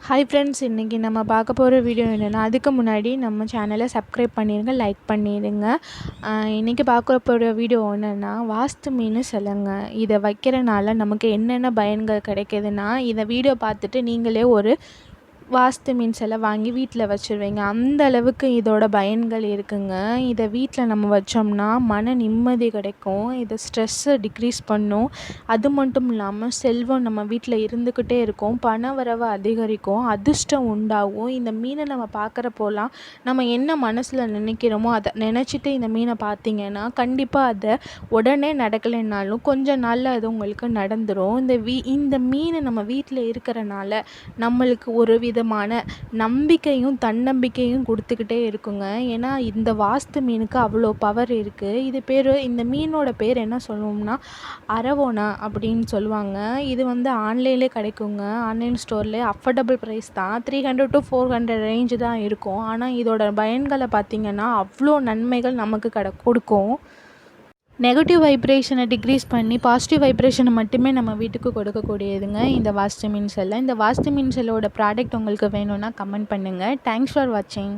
Hi friends, இன்றைக்கி நம்ம பார்க்க போகிற வீடியோ என்னென்னா, அதுக்கு முன்னாடி நம்ம சேனலை சப்ஸ்கிரைப் பண்ணிடுங்க, லைக் பண்ணிடுங்க. இன்றைக்கி பார்க்க போகிற வீடியோ என்னென்னா, வாஸ்து மீன் சிலைங்க. இதை வைக்கிறனால நமக்கு என்னென்ன பயன்கள் கிடைக்கிதுன்னா, இதை வீடியோ பார்த்துட்டு நீங்களே ஒரு வாஸ்து மீன் சிலை வாங்கி வீட்டில் வச்சுருவீங்க. அந்த அளவுக்கு இதோட பயன்கள் இருக்குங்க. இதை வீட்டில் நம்ம வச்சோம்னா மன நிம்மதி கிடைக்கும். இது ஸ்ட்ரெஸ்ஸை டிக்ரீஸ் பண்ணும். அது மட்டும் இல்லாமல் செல்வம் நம்ம வீட்டில் இருந்துக்கிட்டே இருக்கும். பண வரவு அதிகரிக்கும். அதிர்ஷ்டம் உண்டாகும். இந்த மீனை நம்ம பார்க்குறப்போலாம் நம்ம என்ன மனசில் நினைக்கிறோமோ அதை நினச்சிட்டு இந்த மீனை பார்த்தீங்கன்னா கண்டிப்பாக அதை உடனே நடக்கலைன்னாலும் கொஞ்ச நாளில் அது உங்களுக்கு நடந்துடும். இந்த மீன் நம்ம வீட்டில் இருக்கிறனால நம்மளுக்கு ஒரு விதமான நம்பிக்கையும் தன்னம்பிக்கையும் கொடுத்துக்கிட்டே இருக்குங்க. ஏன்னா இந்த வாஸ்து மீனுக்கு அவ்வளோ பவர் இருக்குது. இந்த மீனோட பேர் என்ன சொல்லுவோம்னா அரவோனா அப்படின்னு சொல்லுவாங்க. இது ஆன்லைன்லேயே கிடைக்குங்க. ஆன்லைன் ஸ்டோர்லேயே அஃபோர்டபுள் ப்ரைஸ் தான். 300 to 400 ரேஞ்சு தான் இருக்கும். ஆனால் இதோட பயன்களை பார்த்திங்கன்னா அவ்வளோ நன்மைகள் நமக்கு கொடுக்கும். நெகட்டிவ் வைப்ரேஷனை டிக்ரீஸ் பண்ணி பாசிட்டிவ் வைப்ரேஷனை மட்டுமே நம்ம வீட்டுக்கு கொடுக்கக்கூடியதுங்க இந்த வாஸ்து மீன் சிலை. இந்த வாஸ்து மீன் சிலையோட ப்ராடக்ட் உங்களுக்கு வேணும்னா கமெண்ட் பண்ணுங்கள். தேங்க்ஸ் ஃபார் வாட்சிங்.